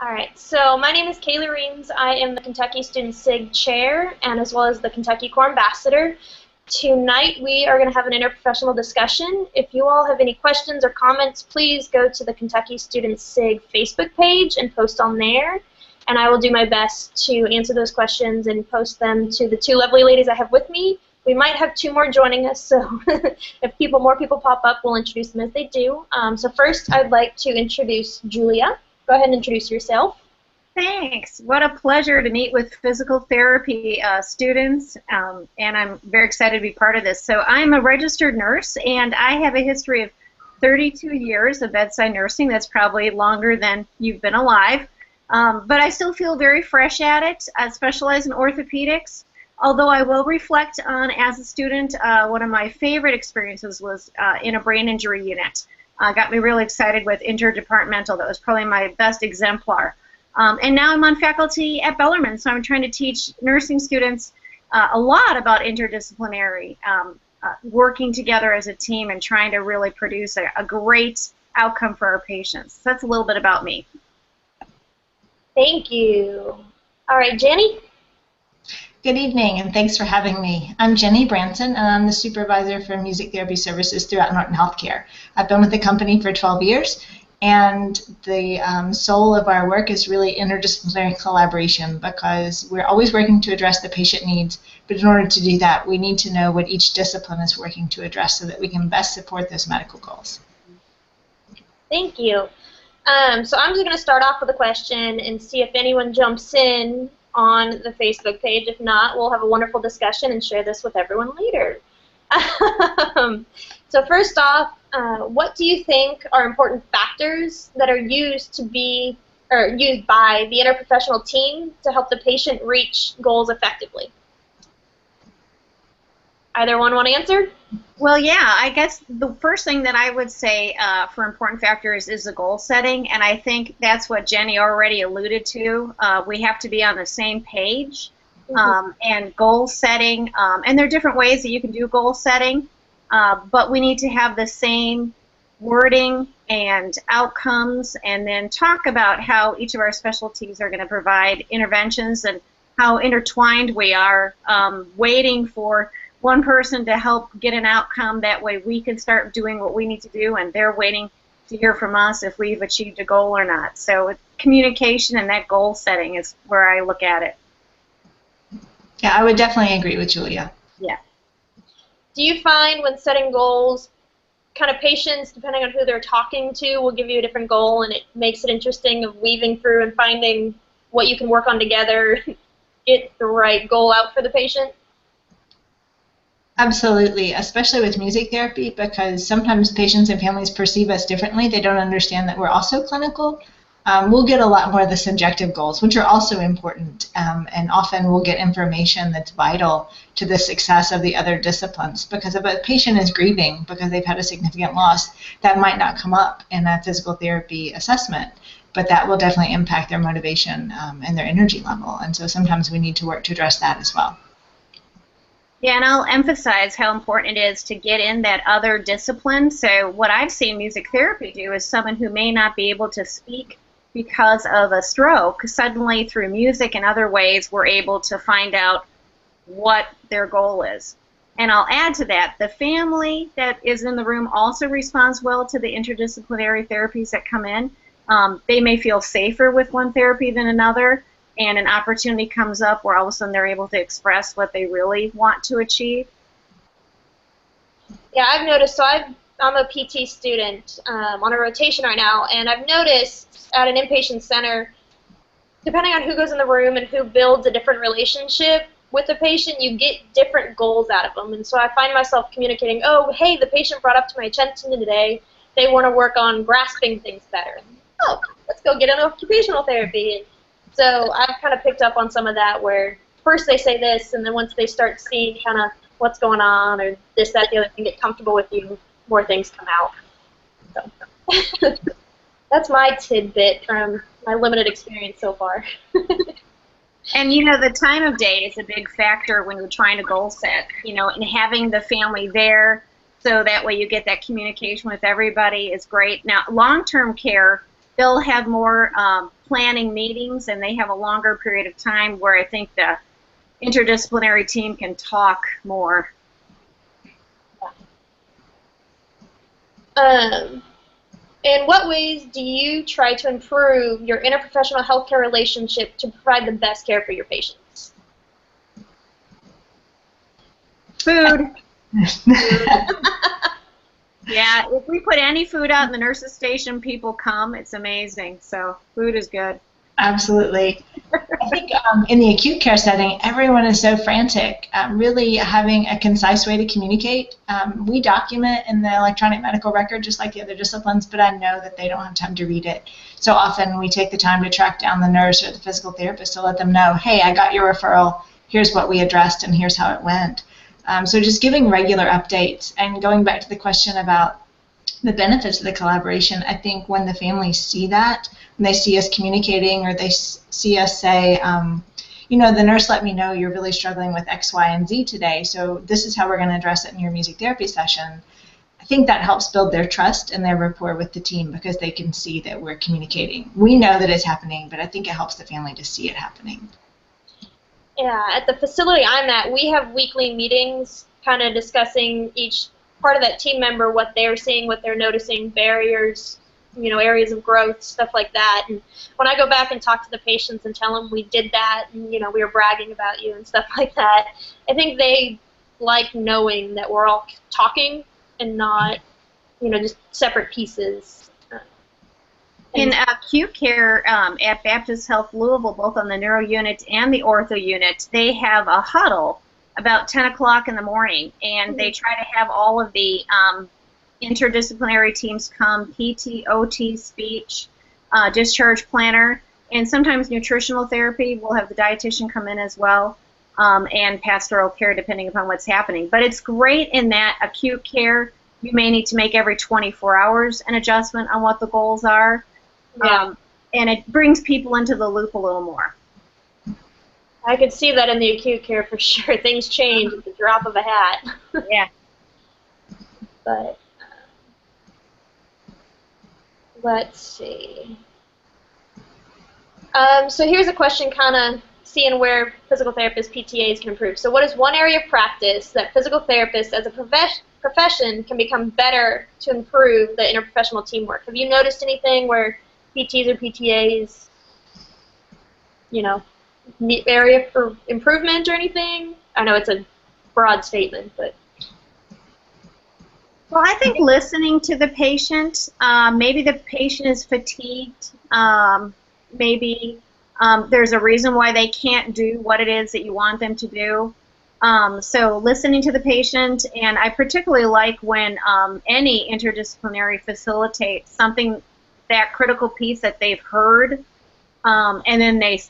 All right, so my name is Kaylee Reams. I am the Kentucky Student SIG Chair and as well as the Kentucky Core Ambassador. Tonight we are going to have an interprofessional discussion. If you all have any questions or comments, please go to the Kentucky Student SIG Facebook page and post on there. And I will do my best to answer those questions and post them to the two lovely ladies I have with me. We might have two more joining us, so if more people pop up, we'll introduce them as they do. So first, I'd like to introduce Julia. Go ahead and introduce yourself. Thanks. What a pleasure to meet with physical therapy students, and I'm very excited to be part of this. So I'm a registered nurse, and I have a history of 32 years of bedside nursing. That's probably longer than you've been alive, but I still feel very fresh at it. I specialize in orthopedics, although I will reflect on, as a student, one of my favorite experiences was in a brain injury unit. Got me really excited with interdepartmental. That was probably my best exemplar. And now I'm on faculty at Bellarmine, so I'm trying to teach nursing students a lot about interdisciplinary, working together as a team and trying to really produce a great outcome for our patients. So that's a little bit about me. Thank you. All right, Jenny? Good evening, and thanks for having me. I'm Jenny Branson, and I'm the supervisor for music therapy services throughout Norton Healthcare. I've been with the company for 12 years, and the soul of our work is really interdisciplinary collaboration because we're always working to address the patient needs, but in order to do that, we need to know what each discipline is working to address so that we can best support those medical goals. Thank you. So I'm just going to start off with a question and see if anyone jumps in on the Facebook page. If not, we'll have a wonderful discussion and share this with everyone later. So first off, what do you think are important factors that are used by the interprofessional team to help the patient reach goals effectively? Either one want to answer? Well, yeah, I guess the first thing that I would say for important factors is the goal setting, and I think that's what Jenny already alluded to. We have to be on the same page, and goal setting, and there are different ways that you can do goal setting, but we need to have the same wording and outcomes, and then talk about how each of our specialties are going to provide interventions and how intertwined we are, waiting for one person to help get an outcome. That way we can start doing what we need to do, and they're waiting to hear from us if we've achieved a goal or not. So communication and that goal setting is where I look at it. Yeah, I would definitely agree with Julia. Yeah. Do you find when setting goals, kind of patients, depending on who they're talking to, will give you a different goal, and it makes it interesting of weaving through and finding what you can work on together, get the right goal out for the patient? Absolutely, especially with music therapy, because sometimes patients and families perceive us differently. They don't understand that we're also clinical. We'll get a lot more of the subjective goals, which are also important, and often we'll get information that's vital to the success of the other disciplines, because if a patient is grieving because they've had a significant loss, that might not come up in a physical therapy assessment, but that will definitely impact their motivation and their energy level, and so sometimes we need to work to address that as well. Yeah, and I'll emphasize how important it is to get in that other discipline. So what I've seen music therapy do is someone who may not be able to speak because of a stroke, suddenly through music and other ways we're able to find out what their goal is. And I'll add to that, the family that is in the room also responds well to the interdisciplinary therapies that come in. They may feel safer with one therapy than another, and an opportunity comes up where all of a sudden they're able to express what they really want to achieve. Yeah, I've noticed, so I'm a PT student on a rotation right now, and I've noticed at an inpatient center, depending on who goes in the room and who builds a different relationship with the patient, you get different goals out of them. And so I find myself communicating, oh, hey, the patient brought up to my attention today, they want to work on grasping things better. Oh, let's go get an occupational therapy. So I've kind of picked up on some of that where first they say this, and then once they start seeing kind of what's going on or this, that, the other thing, get comfortable with you, more things come out. So that's my tidbit from my limited experience so far. And, you know, the time of day is a big factor when you're trying to goal set, you know, and having the family there so that way you get that communication with everybody is great. Now, long-term care, they'll have more planning meetings, and they have a longer period of time where I think the interdisciplinary team can talk more. In what ways do you try to improve your interprofessional healthcare relationship to provide the best care for your patients? Food. Yeah, if we put any food out in the nurses' station, people come. It's amazing. So food is good. Absolutely. I think in the acute care setting, everyone is so frantic. Really having a concise way to communicate. We document in the electronic medical record just like the other disciplines, but I know that they don't have time to read it. So often we take the time to track down the nurse or the physical therapist to let them know, hey, I got your referral. Here's what we addressed, and here's how it went. So just giving regular updates and going back to the question about the benefits of the collaboration, I think when the families see that, when they see us communicating or they see us say, you know, the nurse let me know you're really struggling with X, Y, and Z today, so this is how we're going to address it in your music therapy session. I think that helps build their trust and their rapport with the team because they can see that we're communicating. We know that it's happening, but I think it helps the family to see it happening. Yeah, at the facility I'm at, we have weekly meetings kind of discussing each part of that team member, what they're seeing, what they're noticing, barriers, you know, areas of growth, stuff like that. And when I go back and talk to the patients and tell them we did that and, you know, we were bragging about you and stuff like that, I think they like knowing that we're all talking and not, you know, just separate pieces. In acute care at Baptist Health Louisville, both on the neuro unit and the ortho unit, they have a huddle about 10 o'clock in the morning, and they try to have all of the interdisciplinary teams come, PT, OT, speech, discharge planner, and sometimes nutritional therapy. We'll have the dietitian come in as well, and pastoral care depending upon what's happening. But it's great in that acute care, you may need to make every 24 hours an adjustment on what the goals are. Yeah. And it brings people into the loop a little more. I could see that in the acute care for sure. Things change at the drop of a hat. Yeah. But let's see. So here's a question kind of seeing where physical therapists, PTAs can improve. So what is one area of practice that physical therapists as a profession can become better to improve the interprofessional teamwork? Have you noticed anything where PTs or PTAs, you know, area for improvement or anything? I know it's a broad statement, but. Well, I think listening to the patient, maybe the patient is fatigued, maybe there's a reason why they can't do what it is that you want them to do. So listening to the patient, and I particularly like when any interdisciplinary facilitates something, that critical piece that they've heard, and then they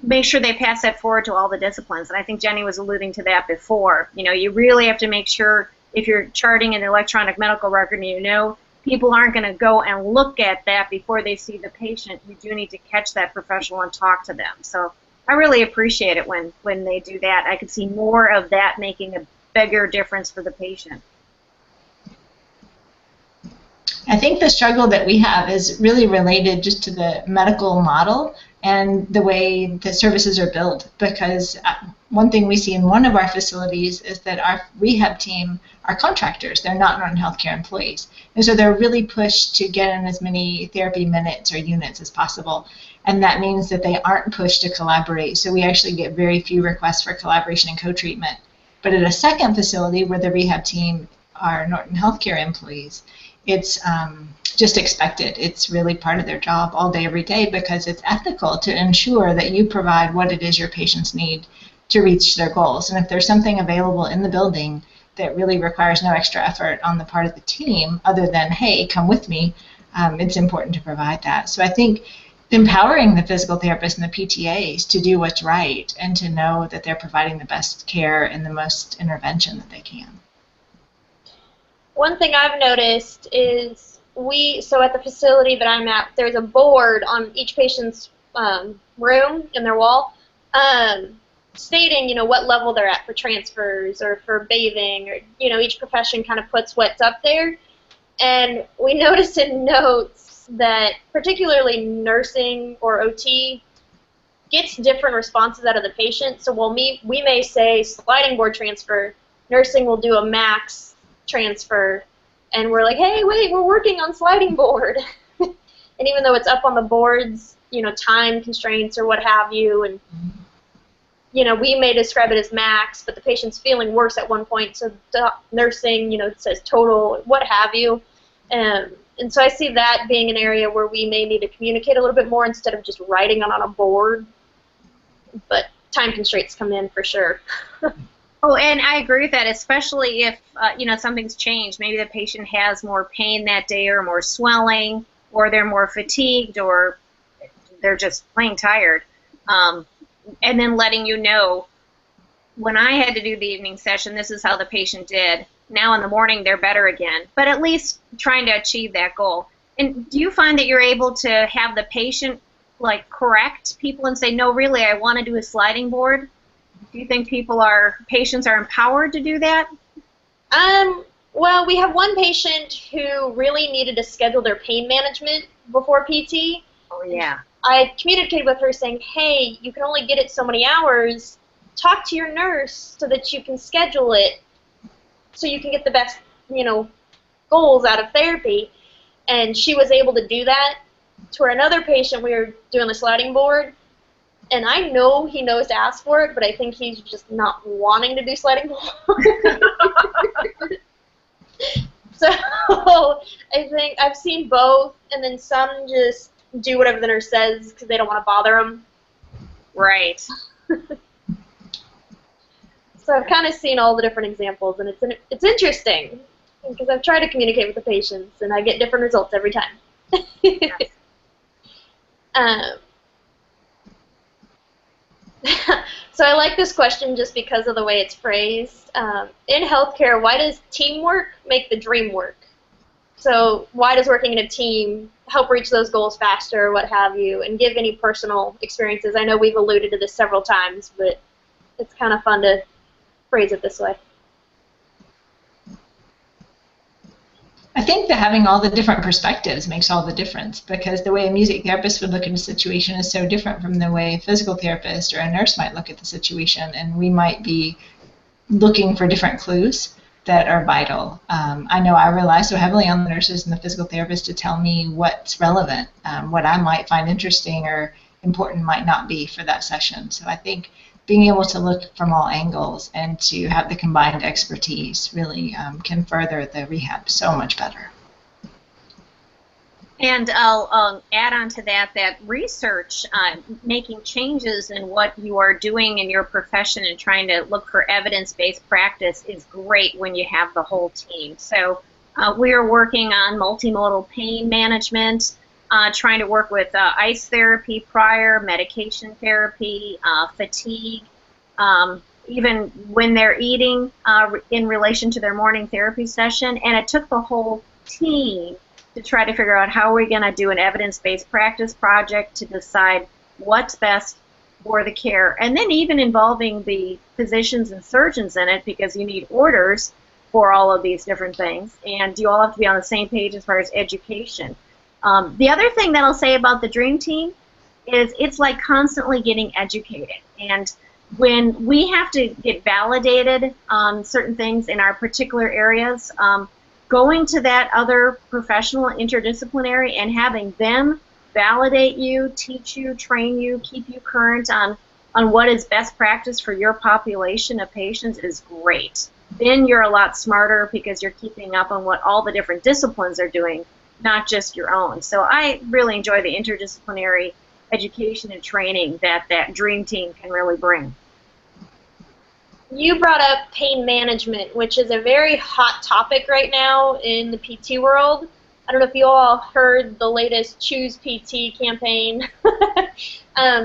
make sure they pass that forward to all the disciplines. And I think Jenny was alluding to that before. You know, you really have to make sure if you're charting an electronic medical record, you know people aren't going to go and look at that before they see the patient. You do need to catch that professional and talk to them. So I really appreciate it when they do that. I could see more of that making a bigger difference for the patient. I think the struggle that we have is really related just to the medical model and the way that services are billed, because one thing we see in one of our facilities is that our rehab team are contractors. They're not non-healthcare employees. And so they're really pushed to get in as many therapy minutes or units as possible. And that means that they aren't pushed to collaborate. So we actually get very few requests for collaboration and co-treatment. But at a second facility where the rehab team are Norton Healthcare employees, it's just expected. It's really part of their job all day, every day, because it's ethical to ensure that you provide what it is your patients need to reach their goals. And if there's something available in the building that really requires no extra effort on the part of the team other than, hey, come with me, it's important to provide that. So I think empowering the physical therapists and the PTAs to do what's right and to know that they're providing the best care and the most intervention that they can. One thing I've noticed is so at the facility that I'm at, there's a board on each patient's room in their wall stating, you know, what level they're at for transfers or for bathing, or, you know, each profession kind of puts what's up there. And we noticed in notes that particularly nursing or OT gets different responses out of the patient. So while we may say sliding board transfer, nursing will do a max transfer, and we're like, hey, wait, we're working on sliding board. And even though it's up on the boards, time constraints or what have you, and we may describe it as max, but the patient's feeling worse at one point, so nursing, says total, what have you. And so I see that being an area where we may need to communicate a little bit more instead of just writing on a board. But time constraints come in for sure. Oh, and I agree with that, especially if, something's changed. Maybe the patient has more pain that day or more swelling, or they're more fatigued, or they're just plain tired. And then letting you know, when I had to do the evening session, this is how the patient did. Now in the morning, they're better again. But at least trying to achieve that goal. And do you find that you're able to have the patient, correct people and say, no, really, I want to do a sliding board? Do you think patients are empowered to do that? Well, we have one patient who really needed to schedule their pain management before PT. Oh, yeah. I communicated with her saying, hey, you can only get it so many hours. Talk to your nurse so that you can schedule it so you can get the best, goals out of therapy. And she was able to do that. To another patient, we were doing the sliding board, and I know he knows to ask for it, but I think he's just not wanting to do sliding board. So I think I've seen both, and then some just do whatever the nurse says because they don't want to bother them. Right. So I've kind of seen all the different examples, and it's interesting because I've tried to communicate with the patients, and I get different results every time. Yes. So I like this question just because of the way it's phrased. In healthcare, why does teamwork make the dream work? So why does working in a team help reach those goals faster, what have you, and give any personal experiences? I know we've alluded to this several times, but it's kind of fun to phrase it this way. I think that having all the different perspectives makes all the difference, because the way a music therapist would look at a situation is so different from the way a physical therapist or a nurse might look at the situation, and we might be looking for different clues that are vital. I know I rely so heavily on the nurses and the physical therapists to tell me what's relevant, what I might find interesting or important might not be for that session. So I think being able to look from all angles and to have the combined expertise really can further the rehab so much better. And I'll add on to that research, making changes in what you are doing in your profession and trying to look for evidence-based practice is great when you have the whole team. So we are working on multimodal pain management, trying to work with ice therapy prior, medication therapy, fatigue, even when they're eating in relation to their morning therapy session. And it took the whole team to try to figure out how we're going to do an evidence-based practice project to decide what's best for the care. And then even involving the physicians and surgeons in it, because you need orders for all of these different things. And you all have to be on the same page as far as education. The other thing that I'll say about the Dream Team is it's like constantly getting educated. And when we have to get validated on certain things in our particular areas, going to that other professional interdisciplinary and having them validate you, teach you, train you, keep you current on what is best practice for your population of patients is great. Then you're a lot smarter because you're keeping up on what all the different disciplines are doing, not just your own. So I really enjoy the interdisciplinary education and training that Dream Team can really bring. You brought up pain management, which is a very hot topic right now in the PT world. I don't know if you all heard the latest Choose PT campaign.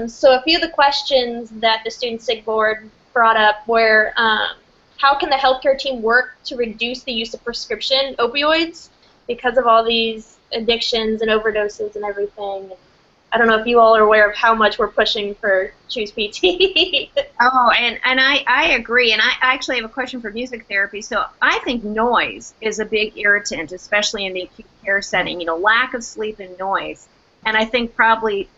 So a few of the questions that the Student SIG Board brought up were, how can the healthcare team work to reduce the use of prescription opioids because of all these addictions and overdoses and everything? I don't know if you all are aware of how much we're pushing for Choose PT. Oh, and I agree. And I actually have a question for music therapy. So I think noise is a big irritant, especially in the acute care setting, lack of sleep and noise. And I think probably,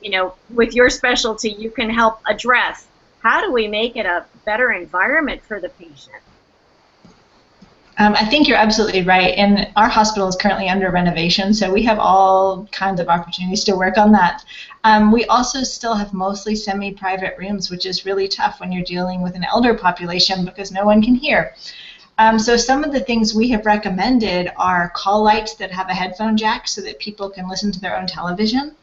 with your specialty, you can help address how do we make it a better environment for the patient? I think you're absolutely right. And our hospital is currently under renovation, so we have all kinds of opportunities to work on that. We also still have mostly semi-private rooms, which is really tough when you're dealing with an elder population because no one can hear. So some of the things we have recommended are call lights that have a headphone jack so that people can listen to their own television.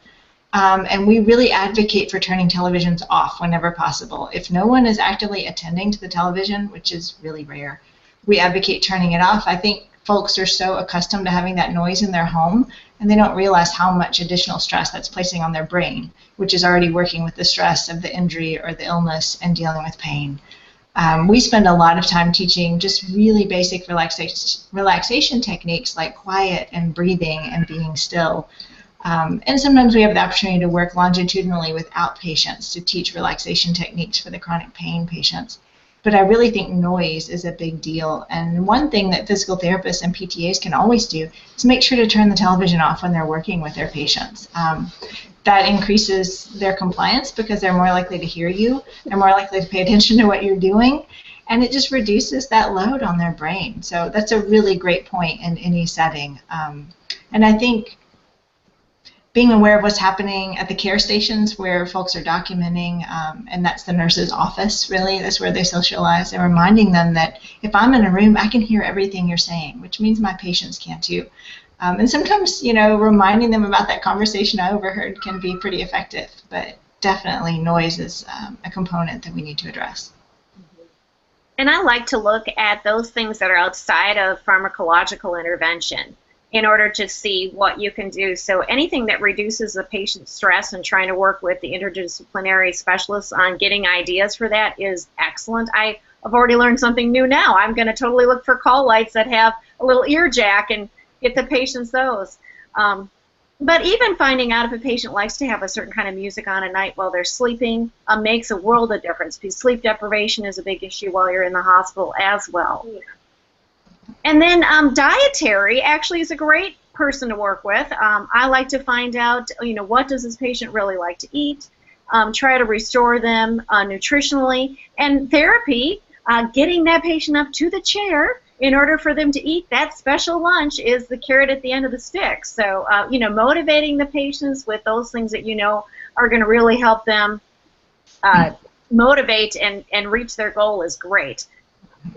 And we really advocate for turning televisions off whenever possible. If no one is actively attending to the television, which is really rare, we advocate turning it off. I think folks are so accustomed to having that noise in their home, and they don't realize how much additional stress that's placing on their brain, which is already working with the stress of the injury or the illness and dealing with pain. We spend a lot of time teaching just really basic relaxation techniques like quiet and breathing and being still. And sometimes we have the opportunity to work longitudinally with outpatients to teach relaxation techniques for the chronic pain patients. But I really think noise is a big deal. And one thing that physical therapists and PTAs can always do is make sure to turn the television off when they're working with their patients. That increases their compliance because they're more likely to hear you, they're more likely to pay attention to what you're doing, and it just reduces that load on their brain. So that's a really great point in any setting. And I think being aware of what's happening at the care stations where folks are documenting, and that's the nurse's office, really. That's where they socialize, and reminding them that if I'm in a room, I can hear everything you're saying, which means my patients can too. And sometimes, reminding them about that conversation I overheard can be pretty effective, but definitely noise is a component that we need to address. And I like to look at those things that are outside of pharmacological intervention in order to see what you can do. So anything that reduces the patient's stress and trying to work with the interdisciplinary specialists on getting ideas for that is excellent. I've already learned something new now. I'm going to totally look for call lights that have a little ear jack and get the patients those. But even finding out if a patient likes to have a certain kind of music on at night while they're sleeping makes a world of difference, because sleep deprivation is a big issue while you're in the hospital as well. Yeah. And then dietary actually is a great person to work with. I like to find out, what does this patient really like to eat, try to restore them nutritionally, and therapy, getting that patient up to the chair in order for them to eat that special lunch is the carrot at the end of the stick. So, motivating the patients with those things that are going to really help them motivate and reach their goal is great.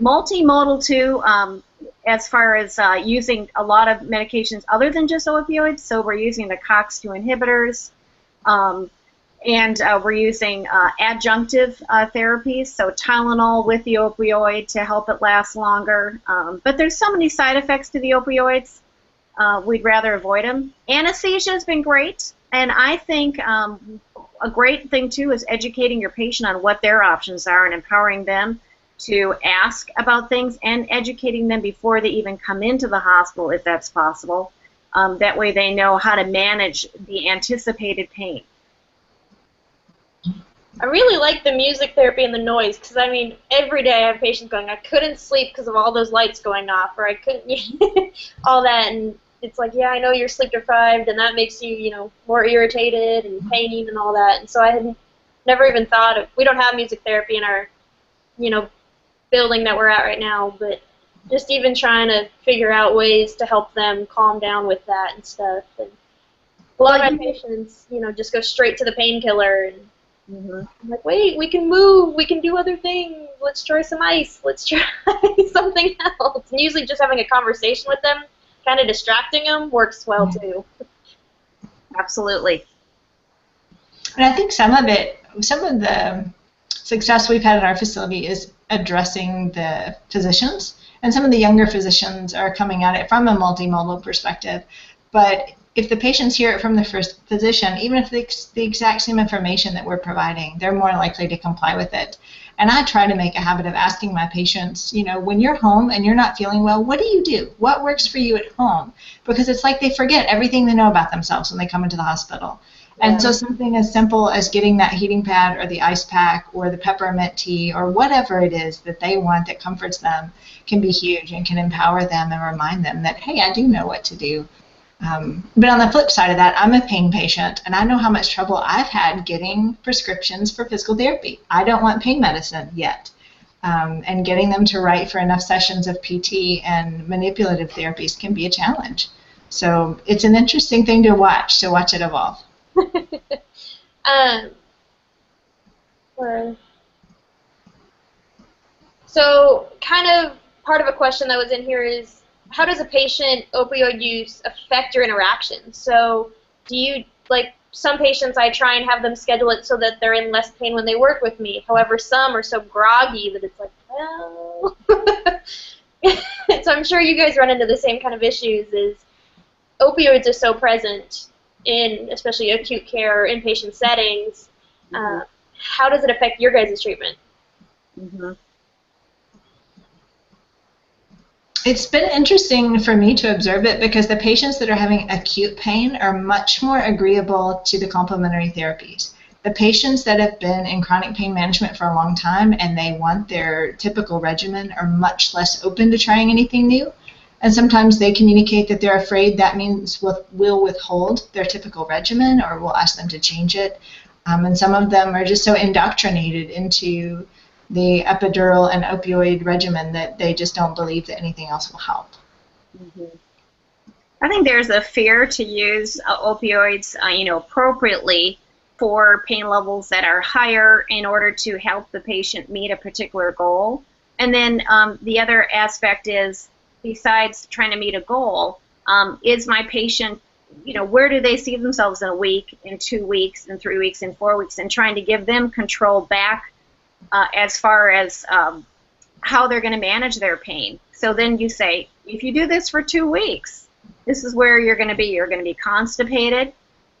Multimodal too, as far as using a lot of medications other than just opioids. So we're using the COX-2 inhibitors, and we're using adjunctive therapies, so Tylenol with the opioid to help it last longer. But there's so many side effects to the opioids, we'd rather avoid them. Anesthesia has been great, and I think a great thing too is educating your patient on what their options are and empowering them to ask about things and educating them before they even come into the hospital, if that's possible. That way they know how to manage the anticipated pain. I really like the music therapy and the noise, because, every day I have patients going, I couldn't sleep because of all those lights going off, or I couldn't, all that, and it's like, yeah, I know you're sleep deprived, and that makes you, more irritated and pain and all that, and so I had never even thought of, we don't have music therapy in our, building that we're at right now, but just even trying to figure out ways to help them calm down with that and stuff. And a lot of my patients, just go straight to the painkiller, and I'm like, wait, we can move, we can do other things, let's try some ice, let's try something else. And usually just having a conversation with them, kind of distracting them, works well too. Absolutely. And I think some of the success we've had at our facility is addressing the physicians, and some of the younger physicians are coming at it from a multimodal perspective. But if the patients hear it from the first physician, even if it's the exact same information that we're providing, they're more likely to comply with it. And I try to make a habit of asking my patients, when you're home and you're not feeling well, what do you do? What works for you at home? Because it's like they forget everything they know about themselves when they come into the hospital. And so something as simple as getting that heating pad or the ice pack or the peppermint tea or whatever it is that they want that comforts them can be huge and can empower them and remind them that, hey, I do know what to do. But on the flip side of that, I'm a pain patient, and I know how much trouble I've had getting prescriptions for physical therapy. I don't want pain medicine yet. And getting them to write for enough sessions of PT and manipulative therapies can be a challenge. So it's an interesting thing to watch it evolve. So kind of part of a question that was in here is, how does a patient opioid use affect your interactions? So do you, like some patients, I try and have them schedule it so that they're in less pain when they work with me. However, some are so groggy that it's like, well. So I'm sure you guys run into the same kind of issues, is opioids are so present in especially acute care or inpatient settings. How does it affect your guys' treatment? It's been interesting for me to observe it because the patients that are having acute pain are much more agreeable to the complementary therapies. The patients that have been in chronic pain management for a long time and they want their typical regimen are much less open to trying anything new. And sometimes they communicate that they're afraid that means we'll withhold their typical regimen or we'll ask them to change it. And some of them are just so indoctrinated into the epidural and opioid regimen that they just don't believe that anything else will help. I think there's a fear to use opioids, appropriately for pain levels that are higher in order to help the patient meet a particular goal. And then the other aspect is, besides trying to meet a goal, is my patient, where do they see themselves in a week, in 2 weeks, in 3 weeks, in 4 weeks, and trying to give them control back as far as how they're going to manage their pain. So then you say, if you do this for 2 weeks, this is where you're going to be. You're going to be constipated.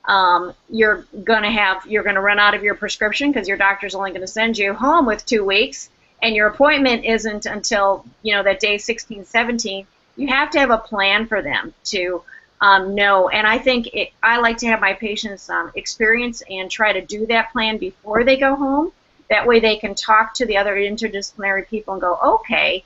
You're going to run out of your prescription because your doctor's only going to send you home with 2 weeks, and your appointment isn't until that day 16, 17. You have to have a plan for them to know. And I think I like to have my patients experience and try to do that plan before they go home. That way they can talk to the other interdisciplinary people and go, okay,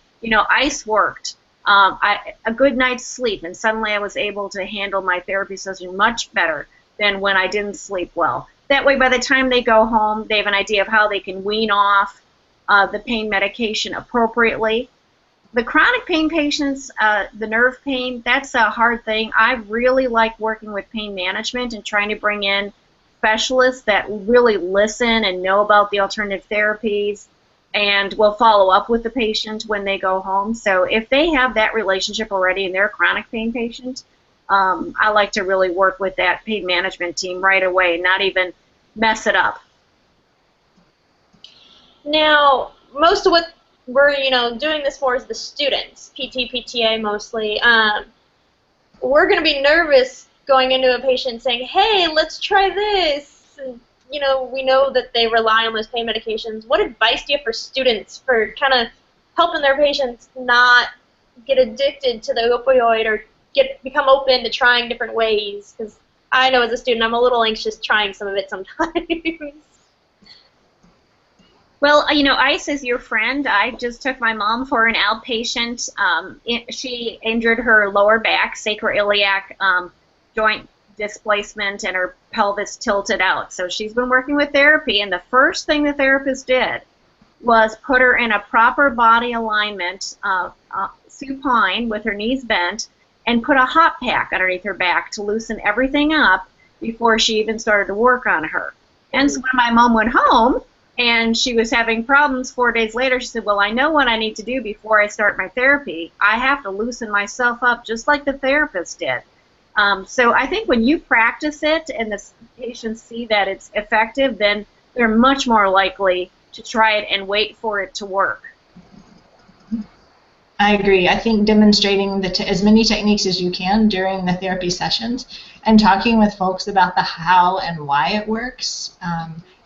ice worked. A good night's sleep, and suddenly I was able to handle my therapy session much better than when I didn't sleep well. That way by the time they go home, they have an idea of how they can wean off the pain medication appropriately. The chronic pain patients, the nerve pain, that's a hard thing. I really like working with pain management and trying to bring in specialists that really listen and know about the alternative therapies and will follow up with the patient when they go home. So if they have that relationship already and they're a chronic pain patient, I like to really work with that pain management team right away and not even mess it up. Now, most of what we're doing this for is the students, PT, PTA mostly. We're going to be nervous going into a patient saying, hey, let's try this. And, we know that they rely on those pain medications. What advice do you have for students for kind of helping their patients not get addicted to the opioid or become open to trying different ways? Because I know as a student I'm a little anxious trying some of it sometimes. Well, ICE is your friend. I just took my mom for an outpatient. She injured her lower back, sacroiliac joint displacement, and her pelvis tilted out. So she's been working with therapy, and the first thing the therapist did was put her in a proper body alignment, supine with her knees bent, and put a hot pack underneath her back to loosen everything up before she even started to work on her. And so when my mom went home and she was having problems 4 days later, she said, well, I know what I need to do before I start my therapy. I have to loosen myself up just like the therapist did. So I think when you practice it and the patients see that it's effective, then they're much more likely to try it and wait for it to work. I agree. I think demonstrating as many techniques as you can during the therapy sessions and talking with folks about the how and why it works,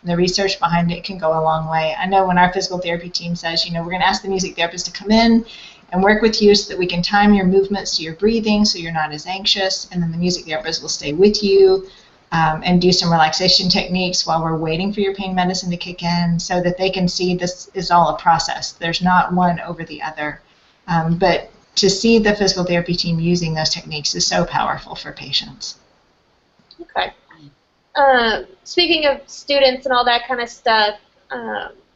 the research behind it can go a long way. I know when our physical therapy team says, we're going to ask the music therapist to come in and work with you so that we can time your movements to your breathing so you're not as anxious, and then the music therapist will stay with you and do some relaxation techniques while we're waiting for your pain medicine to kick in, so that they can see this is all a process. There's not one over the other. But to see the physical therapy team using those techniques is so powerful for patients. Okay. Speaking of students and all that kind of stuff,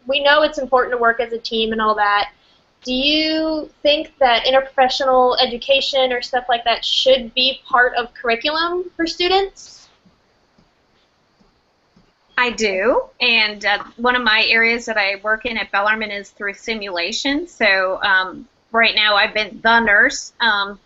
we know it's important to work as a team and all that. Do you think that interprofessional education or stuff like that should be part of curriculum for students? I do, and one of my areas that I work in at Bellarmine is through simulation. So right now I've been the nurse,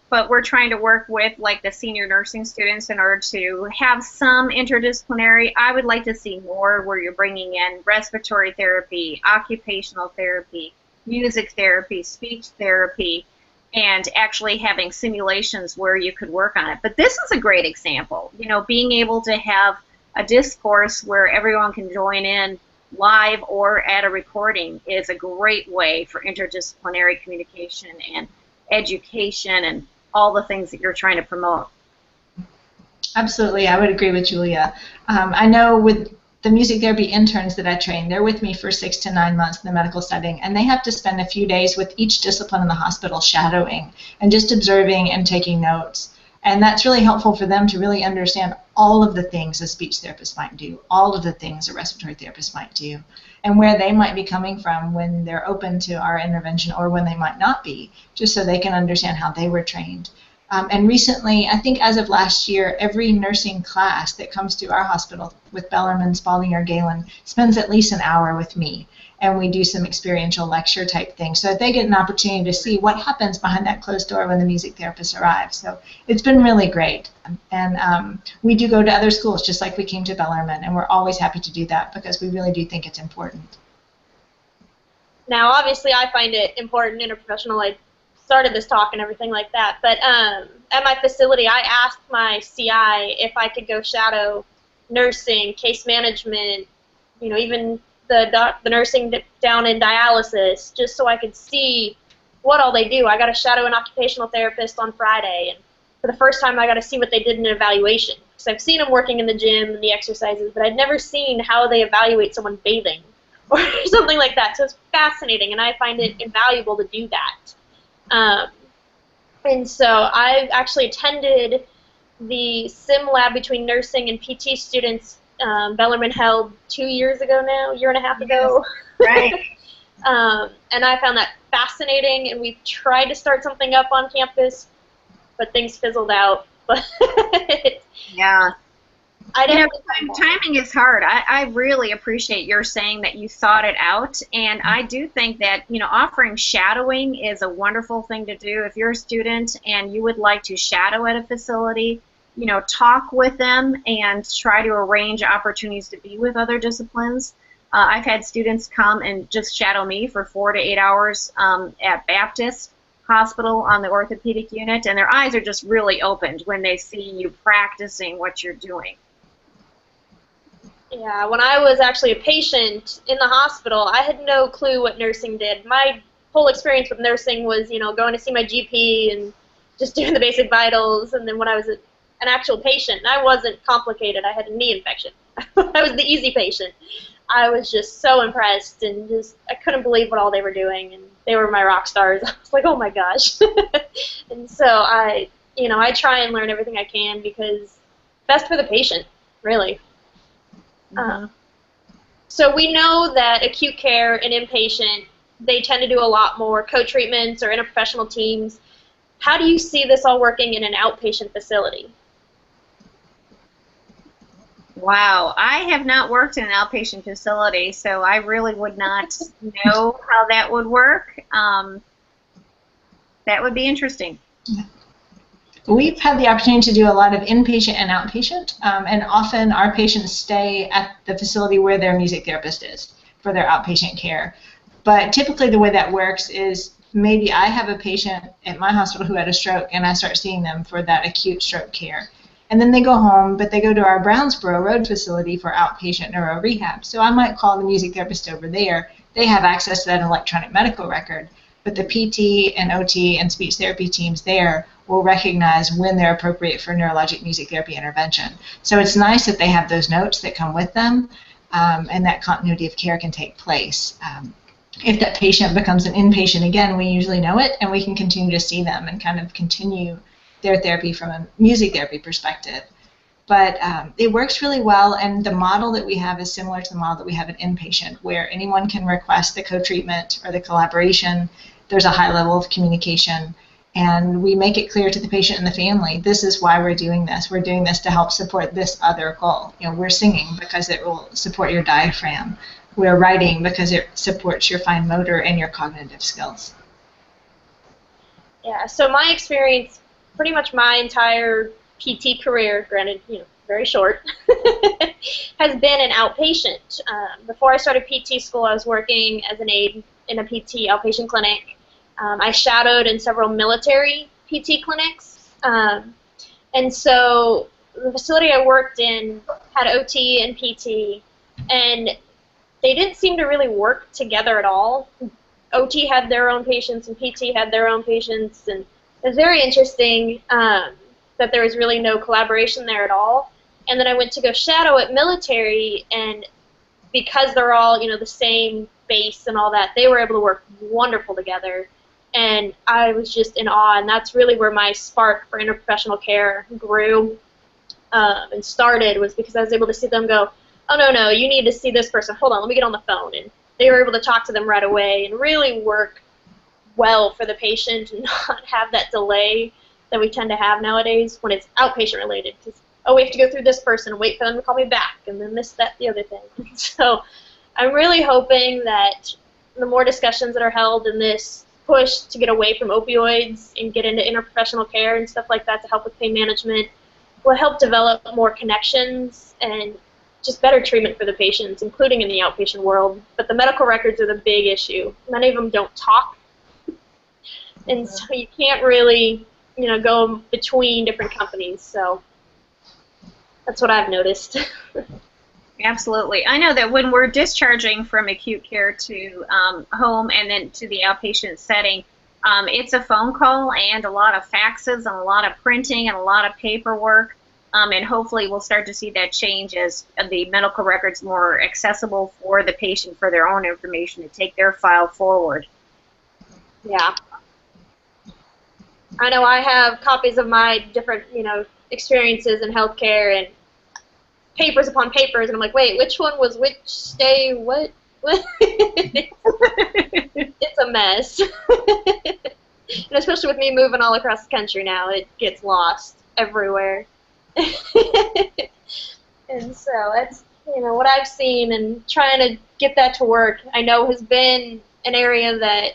but we're trying to work with like the senior nursing students in order to have some interdisciplinary. I would like to see more where you're bringing in respiratory therapy, occupational therapy, music therapy, speech therapy, and actually having simulations where you could work on it. But this is a great example, you know, being able to have a discourse where everyone can join in live or at a recording is a great way for interdisciplinary communication and education and all the things that you're trying to promote. Absolutely, I would agree with Julia. I know with the music therapy interns that I train, they're with me for 6 to 9 months in the medical setting, and they have to spend a few days with each discipline in the hospital shadowing and just observing and taking notes. And that's really helpful for them to really understand all of the things a speech therapist might do, all of the things a respiratory therapist might do, and where they might be coming from when they're open to our intervention or when they might not be, just so they can understand how they were trained. And recently, I think as of last year, every nursing class that comes to our hospital with Bellarmine, Spalding, or Galen spends at least an hour with me. And we do some experiential lecture type things so that they get an opportunity to see what happens behind that closed door when the music therapist arrives. So it's been really great. And we do go to other schools just like we came to Bellarmine, and we're always happy to do that because we really do think it's important. Now, obviously, I find it important, interprofessional. I started this talk and everything like that. But at my facility, I asked my CI if I could go shadow nursing, case management, you know, even the nursing down in dialysis, just so I could see what all they do. I got to shadow an occupational therapist on Friday, and for the first time I got to see what they did in an evaluation. Because I've seen them working in the gym and the exercises, but I'd never seen how they evaluate someone bathing or something like that. So it's fascinating, and I find it invaluable to do that. And so I've actually attended the sim lab between nursing and PT students Bellarmine held 2 years ago now, year and a half ago. Right. And I found that fascinating, and we tried to start something up on campus, but things fizzled out. Yeah. I timing is hard. I really appreciate your saying that you thought it out, and I do think that, you know, offering shadowing is a wonderful thing to do. If you're a student and you would like to shadow at a facility, you know, talk with them and try to arrange opportunities to be with other disciplines. I've had students come and just shadow me for 4 to 8 hours at Baptist Hospital on the orthopedic unit, and their eyes are just really opened when they see you practicing what you're doing. Yeah, when I was actually a patient in the hospital, I had no clue what nursing did. My whole experience with nursing was, you know, going to see my GP and just doing the basic vitals, and then when I was an actual patient, and I wasn't complicated, I had a knee infection. I was the easy patient. I was just so impressed, and I couldn't believe what all they were doing, and they were my rock stars. I was like, oh my gosh. And so I try and learn everything I can because best for the patient, really. So we know that acute care and inpatient, they tend to do a lot more co-treatments or interprofessional teams. How do you see this all working in an outpatient facility? Wow, I have not worked in an outpatient facility, so I really would not know how that would work. That would be interesting. We've had the opportunity to do a lot of inpatient and outpatient, and often our patients stay at the facility where their music therapist is for their outpatient care. But typically the way that works is maybe I have a patient at my hospital who had a stroke, and I start seeing them for that acute stroke care. And then they go home, but they go to our Brownsboro Road facility for outpatient neuro rehab. So I might call the music therapist over there. They have access to that electronic medical record. but the PT and OT and speech therapy teams there will recognize when they're appropriate for neurologic music therapy intervention. So it's nice that they have those notes that come with them, and that continuity of care can take place. If that patient becomes an inpatient again, we usually know it, and we can continue to see them and kind of continue their therapy from a music therapy perspective. But it works really well, and the model that we have is similar to the model that we have at inpatient, where anyone can request the co-treatment or the collaboration. There's a high level of communication, and we make it clear to the patient and the family, this is why we're doing this. We're doing this to help support this other goal. You know, we're singing because it will support your diaphragm. We're writing because it supports your fine motor and your cognitive skills. Yeah, so my experience, pretty much my entire PT career, granted, very short, has been an outpatient. Before I started PT school, I was working as an aide in a PT outpatient clinic. I shadowed in several military PT clinics. And so the facility I worked in had OT and PT, and they didn't seem to really work together at all. OT had their own patients and PT had their own patients, and it was very interesting that there was really no collaboration there at all. And then I went to go shadow at military, and because they're all, the same base and all that, they were able to work wonderful together. And I was just in awe, and that's really where my spark for interprofessional care grew and started, was because I was able to see them go, oh, no, you need to see this person. Hold on, let me get on the phone. And they were able to talk to them right away and really work well for the patient and not have that delay that we tend to have nowadays when it's outpatient related. Because, oh, we have to go through this person and wait for them to call me back, and then this, that, the other thing. So I'm really hoping that the more discussions that are held in this push to get away from opioids and get into interprofessional care and stuff like that to help with pain management will help develop more connections and just better treatment for the patients, including in the outpatient world. But the medical records are the big issue. Many of them don't talk, and so you can't really, go between different companies. So that's what I've noticed. Absolutely. I know that when we're discharging from acute care to home and then to the outpatient setting, it's a phone call and a lot of faxes and a lot of printing and a lot of paperwork. And hopefully we'll start to see that change as the medical records more accessible for the patient for their own information to take their file forward. Yeah. I know I have copies of my different, experiences in healthcare and papers upon papers, and I'm like, wait, which one was which day, what? It's a mess. And especially with me moving all across the country now, it gets lost everywhere. And so that's, what I've seen, and trying to get that to work, I know has been an area that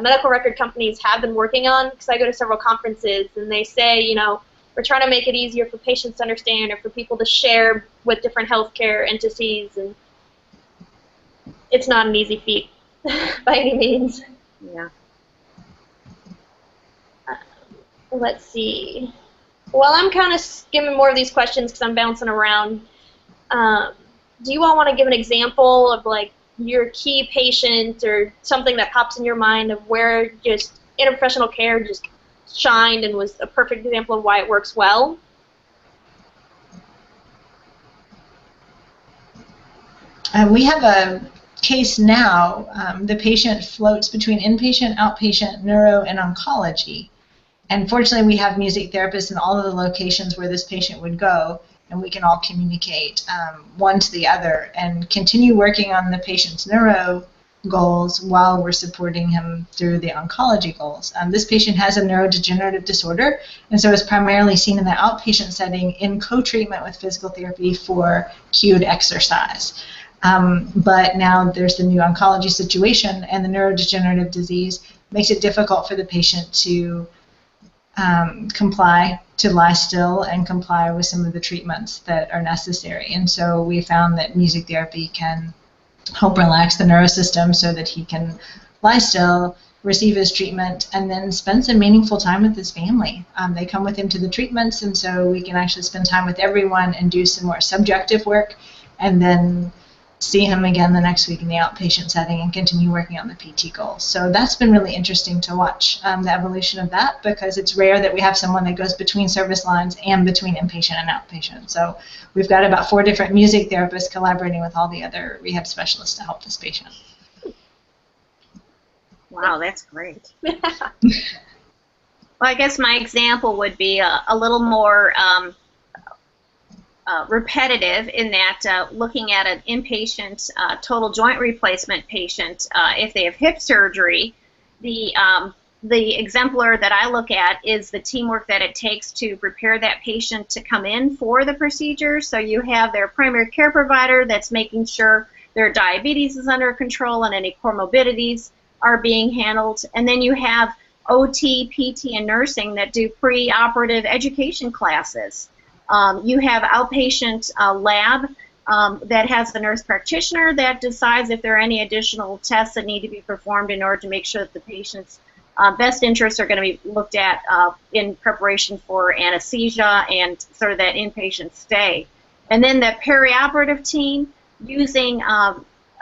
medical record companies have been working on, because I go to several conferences and they say, we're trying to make it easier for patients to understand or for people to share with different healthcare entities, and it's not an easy feat by any means. Yeah. Let's see. Well, I'm kind of skimming more of these questions because I'm bouncing around. Do you all want to give an example of, like, your key patient or something that pops in your mind of where just interprofessional care just shined and was a perfect example of why it works well? We have a case now. The patient floats between inpatient, outpatient, neuro, and oncology. And fortunately, we have music therapists in all of the locations where this patient would go, and we can all communicate one to the other and continue working on the patient's neuro goals while we're supporting him through the oncology goals. This patient has a neurodegenerative disorder, and so is primarily seen in the outpatient setting in co-treatment with physical therapy for cued exercise. But now there's the new oncology situation, and the neurodegenerative disease makes it difficult for the patient to comply, to lie still and comply with some of the treatments that are necessary. And so we found that music therapy can help relax the neurosystem so that he can lie still, receive his treatment, and then spend some meaningful time with his family. They come with him to the treatments, and so we can actually spend time with everyone and do some more subjective work, and then see him again the next week in the outpatient setting and continue working on the PT goals. So that's been really interesting to watch, the evolution of that, because it's rare that we have someone that goes between service lines and between inpatient and outpatient. So we've got about 4 different music therapists collaborating with all the other rehab specialists to help this patient. Wow, that's great. Well, I guess my example would be a little more repetitive in that looking at an inpatient total joint replacement patient, if they have hip surgery, the exemplar that I look at is the teamwork that it takes to prepare that patient to come in for the procedure. So you have their primary care provider that's making sure their diabetes is under control and any comorbidities are being handled. And then you have OT, PT, and nursing that do pre-operative education classes. You have outpatient lab that has the nurse practitioner that decides if there are any additional tests that need to be performed in order to make sure that the patient's best interests are going to be looked at in preparation for anesthesia and sort of that inpatient stay. And then the perioperative team using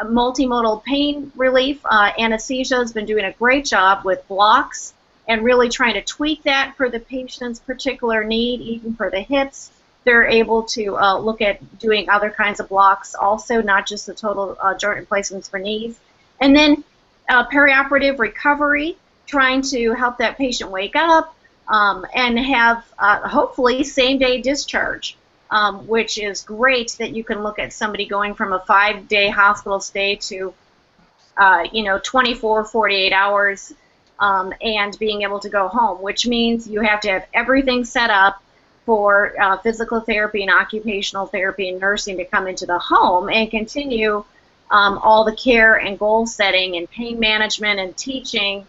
multimodal pain relief. Anesthesia has been doing a great job with blocks and really trying to tweak that for the patient's particular need, even for the hips. They're able to look at doing other kinds of blocks also, not just the total joint replacements for knees. And then perioperative recovery, trying to help that patient wake up and have hopefully same-day discharge, which is great that you can look at somebody going from a 5-day hospital stay to 24, 48 hours and being able to go home, which means you have to have everything set up for physical therapy and occupational therapy and nursing to come into the home and continue all the care and goal setting and pain management and teaching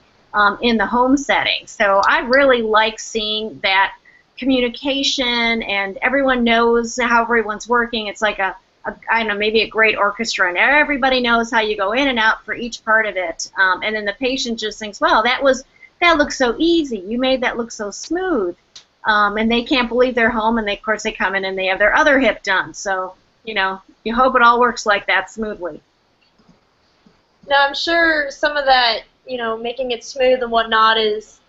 in the home setting. So I really like seeing that communication and everyone knows how everyone's working. It's like I don't know, maybe a great orchestra, and everybody knows how you go in and out for each part of it. And then the patient just thinks, well, that looks so easy. You made that look so smooth. And they can't believe they're home, and of course they come in and they have their other hip done. So, you hope it all works like that smoothly. Now, I'm sure some of that, making it smooth and whatnot is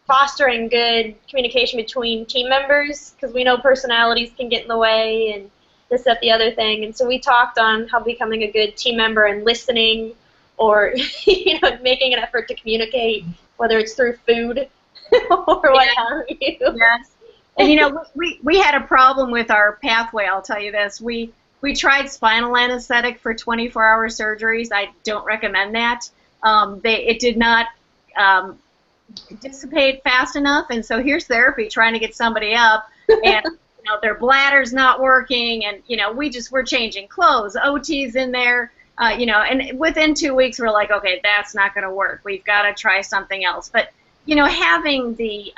fostering good communication between team members, because we know personalities can get in the way and this, that, the other thing. And so we talked on how becoming a good team member and listening, or making an effort to communicate, whether it's through food or what have you. Yes. And we had a problem with our pathway, I'll tell you this. We tried spinal anesthetic for 24-hour surgeries. I don't recommend that. It did not dissipate fast enough, and so here's therapy trying to get somebody up, and their bladder's not working, and we're changing clothes, OT's in there, and within 2 weeks we're like, okay, that's not going to work. We've got to try something else. But having the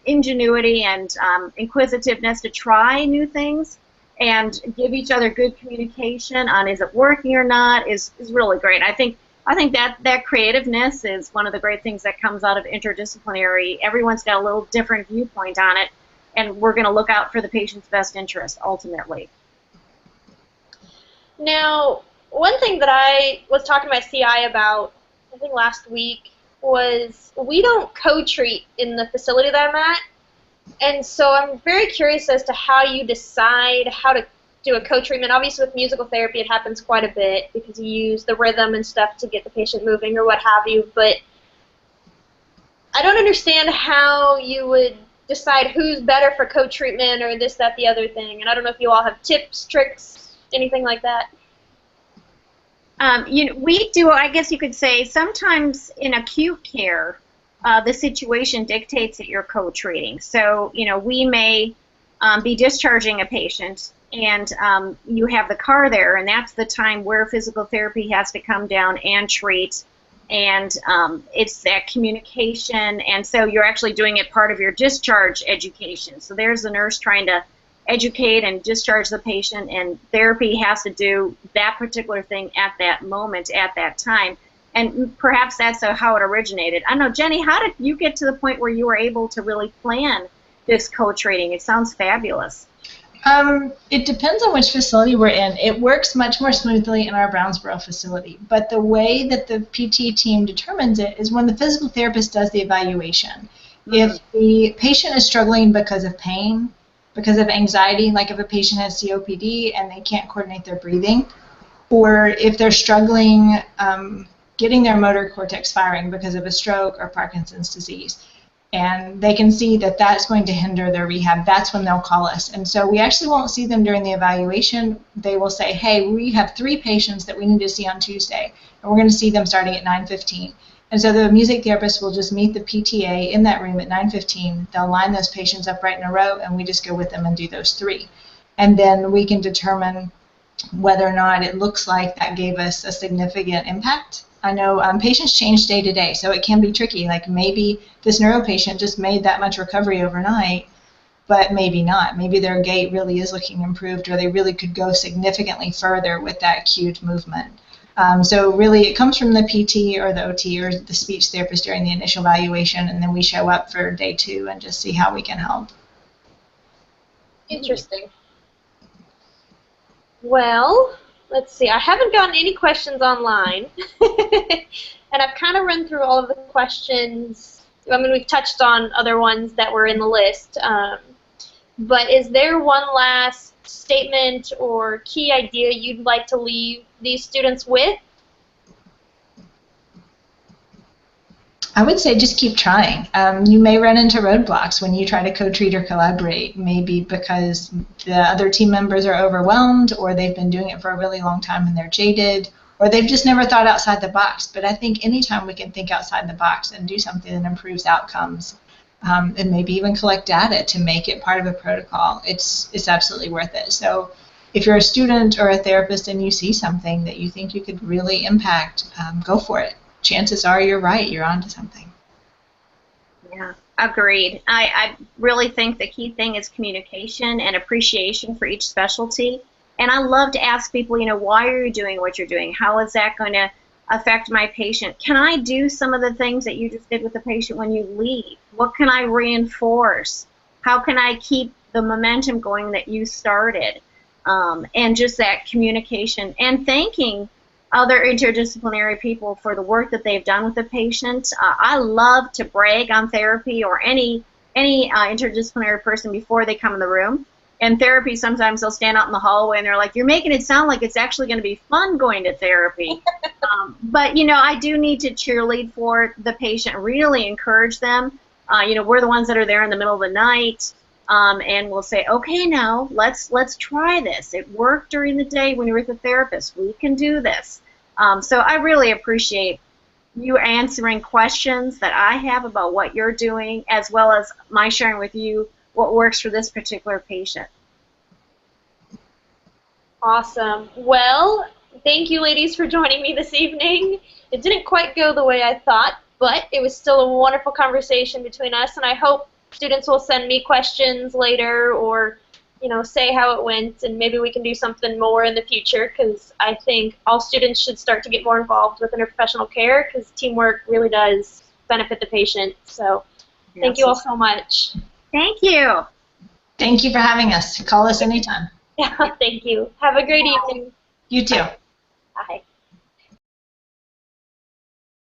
ingenuity and inquisitiveness to try new things and give each other good communication on is it working or not is really great. I think that creativeness is one of the great things that comes out of interdisciplinary. Everyone's got a little different viewpoint on it, and we're going to look out for the patient's best interest ultimately. Now, one thing that I was talking to my CI about, I think last week, was we don't co-treat in the facility that I'm at, and so I'm very curious as to how you decide how to do a co-treatment. Obviously with musical therapy it happens quite a bit because you use the rhythm and stuff to get the patient moving or what have you, but I don't understand how you would decide who's better for co-treatment or this, that, the other thing, and I don't know if you all have tips, tricks, anything like that. We do, I guess you could say, sometimes in acute care, the situation dictates that you're co-treating. So, we may be discharging a patient, and you have the car there, and that's the time where physical therapy has to come down and treat, and it's that communication, and so you're actually doing it part of your discharge education. So there's the nurse trying to educate and discharge the patient, and therapy has to do that particular thing at that moment, at that time. And perhaps that's how it originated. I don't know, Jenny, how did you get to the point where you were able to really plan this co-treating? It sounds fabulous. It depends on which facility we're in. It works much more smoothly in our Brownsboro facility, but the way that the PT team determines it is when the physical therapist does the evaluation. If the patient is struggling because of pain, because of anxiety, like if a patient has COPD and they can't coordinate their breathing, or if they're struggling getting their motor cortex firing because of a stroke or Parkinson's disease, and they can see that that's going to hinder their rehab, that's when they'll call us. And so we actually won't see them during the evaluation. They will say, hey, we have 3 patients that we need to see on Tuesday, and we're going to see them starting at 9:15. And so the music therapist will just meet the PTA in that room at 9:15. They'll line those patients up right in a row, and we just go with them and do those 3. And then we can determine whether or not it looks like that gave us a significant impact. I know patients change day to day, so it can be tricky. Like maybe this neuro patient just made that much recovery overnight, but maybe not. Maybe their gait really is looking improved, or they really could go significantly further with that cued movement. So really it comes from the PT or the OT or the speech therapist during the initial evaluation, and then we show up for day 2 and just see how we can help. Interesting. Well, let's see. I haven't gotten any questions online, and I've kind of run through all of the questions. I mean, we've touched on other ones that were in the list, but is there one last statement or key idea you'd like to leave these students with? I would say just keep trying. You may run into roadblocks when you try to co-treat or collaborate, maybe because the other team members are overwhelmed, or they've been doing it for a really long time and they're jaded, or they've just never thought outside the box. But I think anytime we can think outside the box and do something that improves outcomes, and maybe even collect data to make it part of a protocol, it's absolutely worth it. So if you're a student or a therapist and you see something that you think you could really impact, go for it. Chances are you're right, you're onto something. Yeah, agreed. I really think the key thing is communication and appreciation for each specialty. And I love to ask people, you know, why are you doing what you're doing? How is that going to affect my patient? Can I do some of the things that you just did with the patient when you leave? What can I reinforce? How can I keep the momentum going that you started? And just that communication and thanking other interdisciplinary people for the work that they've done with the patient. I love to brag on therapy or any interdisciplinary person before they come in the room. In therapy, sometimes they'll stand out in the hallway and they're like, you're making it sound like it's actually going to be fun going to therapy. But, you know, I do need to cheerlead for the patient, really encourage them. You know, we're the ones that are there in the middle of the night, and we'll say, okay, now let's try this. It worked during the day when you were with the therapist. We can do this. So I really appreciate you answering questions that I have about what you're doing, as well as my sharing with you what works for this particular patient. Awesome. Well, thank you, ladies, for joining me this evening. It didn't quite go the way I thought, but it was still a wonderful conversation between us, and I hope students will send me questions later, or, you know, say how it went, and maybe we can do something more in the future, because I think all students should start to get more involved with interprofessional care, because teamwork really does benefit the patient. So thank you all so much. Thank you. Thank you for having us. Call us anytime. Yeah, thank you. Have a great evening. You too. Bye.